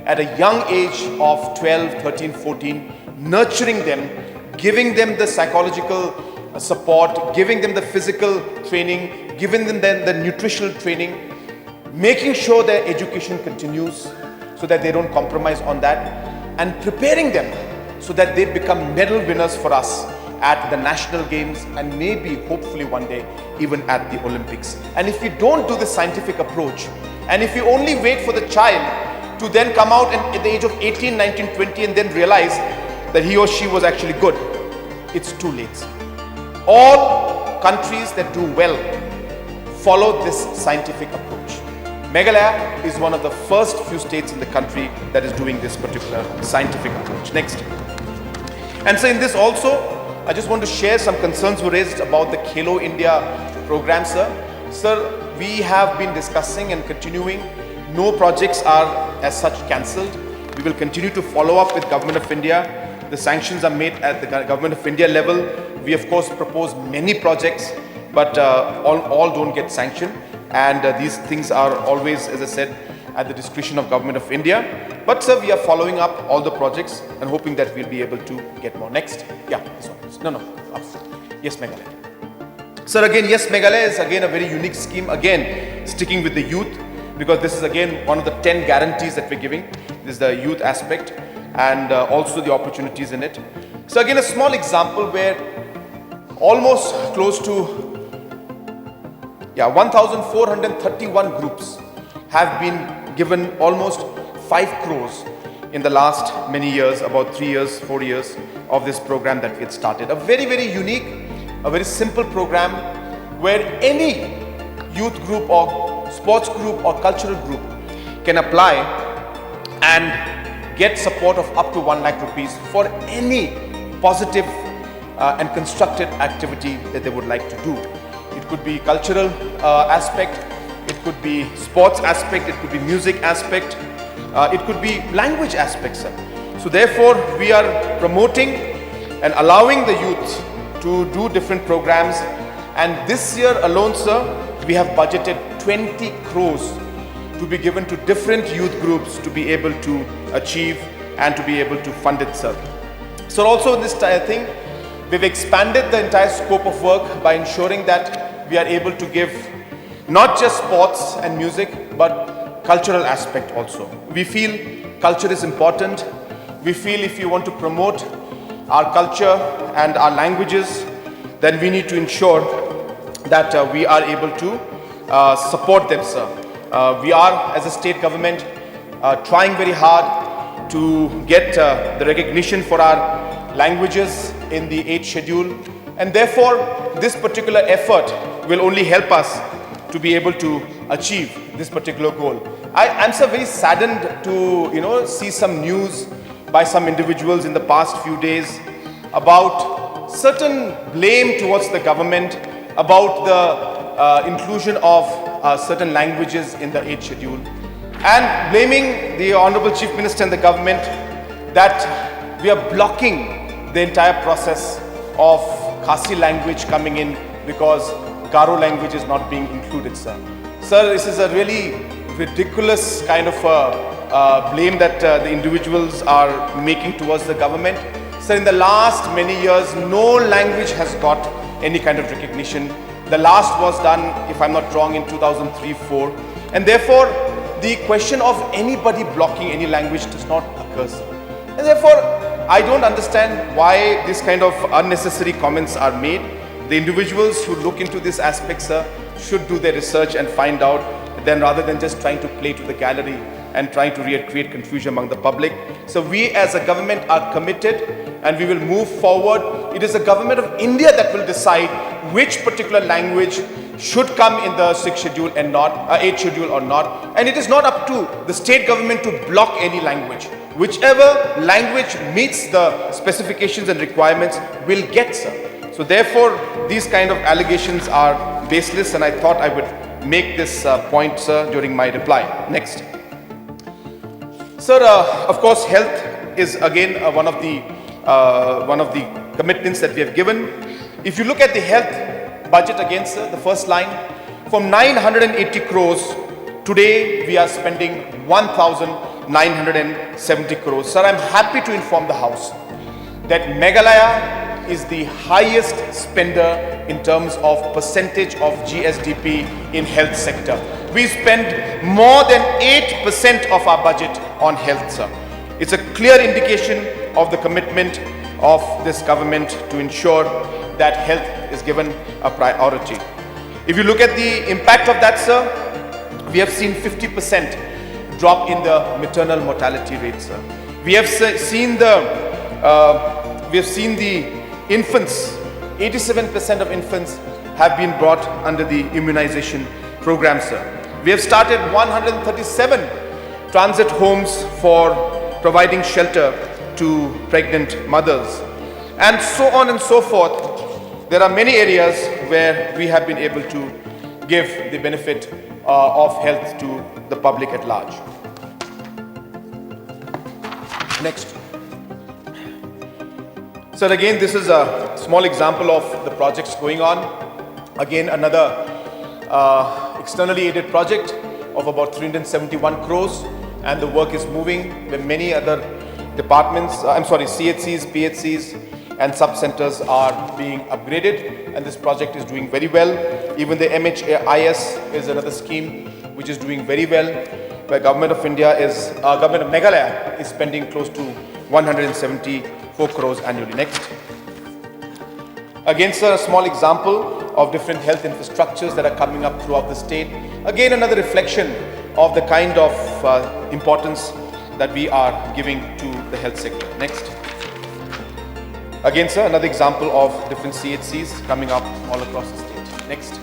Speaker 1: at a young age of 12, 13, 14, nurturing them, giving them the psychological support, giving them the physical training, giving them the nutritional training, making sure their education continues so that they don't compromise on that, and preparing them so that they become medal winners for us at the national games and maybe, hopefully one day, even at the Olympics. And if we don't do this scientific approach, and if we only wait for the child to then come out at the age of 18, 19, 20 and then realize that he or she was actually good, it's too late. All countries that do well follow this scientific approach. Meghalaya is one of the first few states in the country that is doing this particular scientific approach. Next. And so in this also, I just want to share some concerns were raised about the Khelo India program, sir. Sir, we have been discussing and continuing. No projects are as such cancelled. We will continue to follow up with Government of India. The sanctions are made at the Government of India level. We of course propose many projects, but all don't get sanctioned. And these things are always, as I said, at the discretion of Government of India. But sir, we are following up all the projects and hoping that we'll be able to get more. Next. Yeah, this one. No. Yes, Meghalaya. Sir, again, yes, Meghalaya is again a very unique scheme. Again, sticking with the youth, because this is again one of the 10 guarantees that we're giving. This is the youth aspect and also the opportunities in it. So again, a small example where almost close to 1,431 groups have been given almost 5 crores in the last many years, about 3 years, 4 years of this program that we had started. A very, very unique, a very simple program where any youth group or sports group or cultural group can apply and get support of up to 1 lakh rupees for any positive and constructive activity that they would like to do. It could be cultural aspect, it could be sports aspect, it could be music aspect, it could be language aspects, sir. So therefore, we are promoting and allowing the youth to do different programs. And this year alone, sir, we have budgeted 20 crores to be given to different youth groups to be able to achieve and to be able to fund it, sir. So also in this thing, we've expanded the entire scope of work by ensuring that we are able to give not just sports and music, but cultural aspect also. We feel culture is important. We feel if you want to promote our culture and our languages, then we need to ensure that we are able to support them, sir. We are, as a state government, trying very hard to get the recognition for our languages in the 8th schedule, and therefore this particular effort will only help us to be able to achieve this particular goal. I'm so very saddened to see some news by some individuals in the past few days about certain blame towards the government about the inclusion of certain languages in the 8th schedule, and blaming the Honorable Chief Minister and the government that we are blocking the entire process of Khasi language coming in because Garo language is not being included, sir. Sir, this is a really ridiculous kind of blame that the individuals are making towards the government. Sir, in the last many years, no language has got any kind of recognition. The last was done, if I'm not wrong, in 2003-04. And therefore, the question of anybody blocking any language does not occur, sir. And therefore, I don't understand why this kind of unnecessary comments are made. The individuals who look into this aspect, sir, should do their research and find out, then rather than just trying to play to the gallery and trying to create confusion among the public. So we as a government are committed and we will move forward. It is the government of India that will decide which particular language should come in the 6th schedule and not 8th schedule or not. And it is not up to the state government to block any language. Whichever language meets the specifications and requirements will get, sir. So therefore, these kind of allegations are baseless, and I thought I would make this point, sir, during my reply. Next. Sir, of course, health is again one of the commitments that we have given. If you look at the health budget again, sir, the first line, from 980 crores, today we are spending 1,970 crores. Sir, I'm happy to inform the House that Meghalaya is the highest spender in terms of percentage of GSDP in health sector. We spend more than 8% of our budget on health, sir. It's a clear indication of the commitment of this government to ensure that health is given a priority. If you look at the impact of that, sir, we have seen 50% drop in the maternal mortality rate, sir. We have seen the infants, 87% of infants have been brought under the immunization program, sir. We have started 137 transit homes for providing shelter to pregnant mothers, and so on and so forth. There are many areas where we have been able to give the benefit of health to the public at large. Next. So again, this is a small example of the projects going on. Again, another externally aided project of about 371 crores, and the work is moving where many other departments, CHCs, PHCs and sub-centers are being upgraded, and this project is doing very well. Even the MHIS is another scheme which is doing very well, where Government of Meghalaya is spending close to 174 crores annually. Next. Again, sir, a small example of different health infrastructures that are coming up throughout the state. Again, another reflection of the kind of importance that we are giving to the health sector. Next. Again, sir, another example of different CHCs coming up all across the state. Next.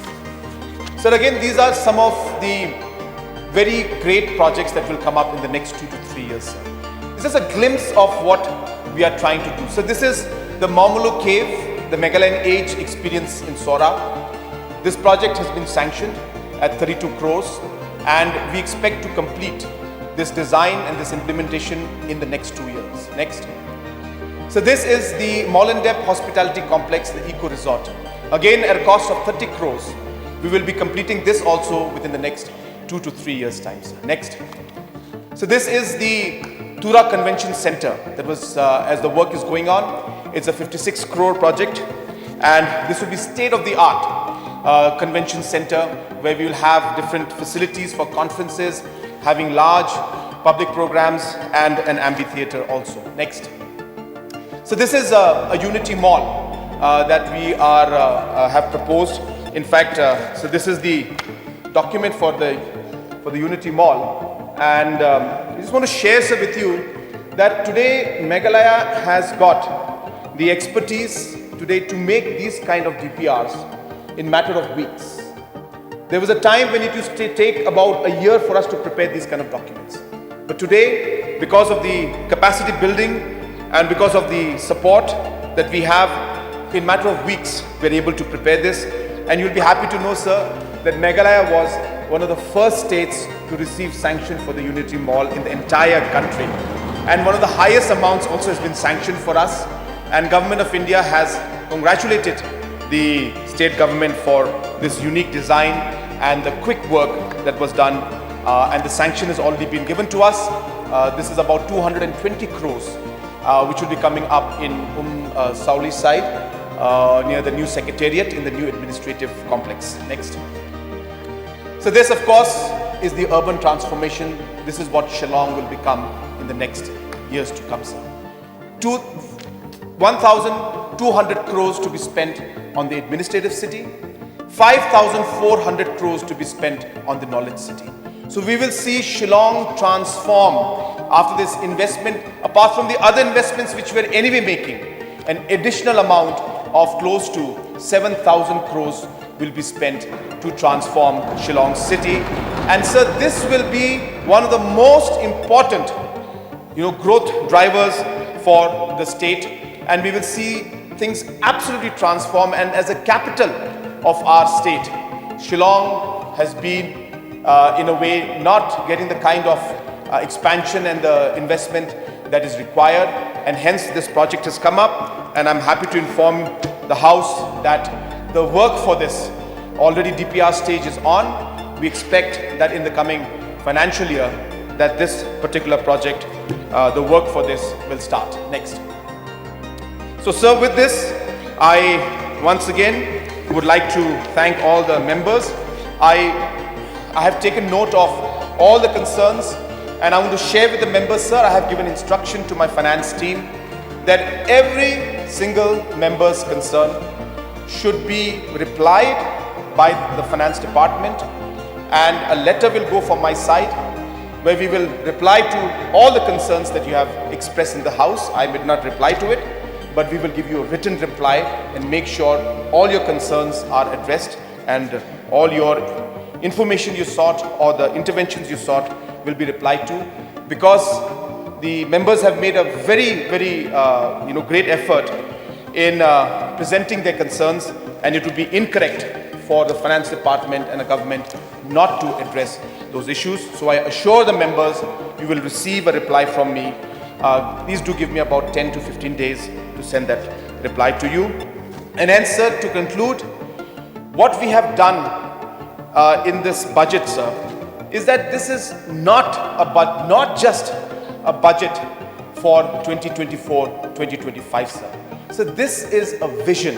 Speaker 1: Sir, again, these are some of the very great projects that will come up in the next 2 to 3 years, sir. This is a glimpse of what we are trying to do. So this is the Maumulu Cave, the Meghalayan Age Experience in Sora. This project has been sanctioned at 32 crores, and we expect to complete this design and this implementation in the next 2 years. Next. So this is the Mollendep Hospitality Complex, the Eco Resort. Again, at a cost of 30 crores. We will be completing this also within the next 2 to 3 years' time, sir. Next. So this is the Tura Convention Center. That was, as the work is going on, it's a 56 crore project, and this will be state-of-the-art convention center where we will have different facilities for conferences, having large public programs and an amphitheater also. Next. So this is a Unity Mall that we have proposed. In fact, so this is the document for the Unity Mall, and I just want to share, sir, with you that today Meghalaya has got the expertise today to make these kind of DPRs in matter of weeks. There was a time when it used to take about a year for us to prepare these kind of documents. But today, because of the capacity building and because of the support that we have, in matter of weeks, we're able to prepare this. And you'll be happy to know, sir, that Meghalaya was one of the first states to receive sanction for the Unity Mall in the entire country. And one of the highest amounts also has been sanctioned for us. And Government of India has congratulated the state government for this unique design and the quick work that was done. And the sanction has already been given to us. This is about 220 crores, which will be coming up in Sauli side, near the new secretariat in the new administrative complex. Next. So this, of course, is the urban transformation. This is what Shillong will become in the next years to come, sir. 1,200 crores to be spent on the administrative city, 5,400 crores to be spent on the knowledge city. So we will see Shillong transform after this investment, apart from the other investments which we're anyway making. An additional amount of close to 7,000 crores will be spent to transform Shillong city. And sir, this will be one of the most important growth drivers for the state, and we will see things absolutely transform. And as a capital of our state, Shillong has been in a way not getting the kind of expansion and the investment that is required, and hence this project has come up. And I'm happy to inform the House that the work for this already DPR stage is on. We expect that in the coming financial year that this particular project, the work for this will start next. So sir, with this, I once again would like to thank all the members. I have taken note of all the concerns, and I want to share with the members, sir. I have given instruction to my finance team that every single member's concern should be replied by the finance department, and a letter will go from my side where we will reply to all the concerns that you have expressed in the House. I will not reply to it, but we will give you a written reply and make sure all your concerns are addressed, and all your information you sought or the interventions you sought will be replied to, because the members have made a very great effort in presenting their concerns, and it would be incorrect for the finance department and the government not to address those issues. So I assure the members you will receive a reply from me. Please do give me about 10 to 15 days to send that reply to you. And hence, sir, to conclude, what we have done in this budget, sir, is that this is not just a budget for 2024-2025, sir. So this is a vision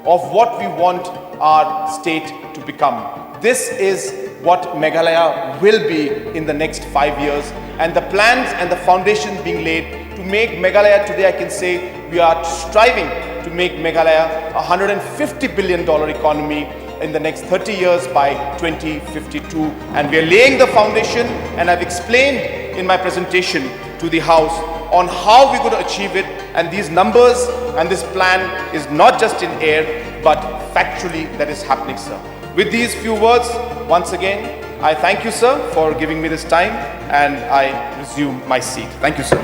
Speaker 1: of what we want our state to become. This is what Meghalaya will be in the next 5 years, and the plans and the foundations being laid to make Meghalaya today, I can say we are striving to make Meghalaya a $150 billion economy in the next 30 years by 2052. And we are laying the foundation, and I've explained in my presentation to the House on how we're going to achieve it. And these numbers and this plan is not just in air, but factually that is happening, sir. With these few words, once again, I thank you, sir, for giving me this time, and I resume my seat. Thank you, sir.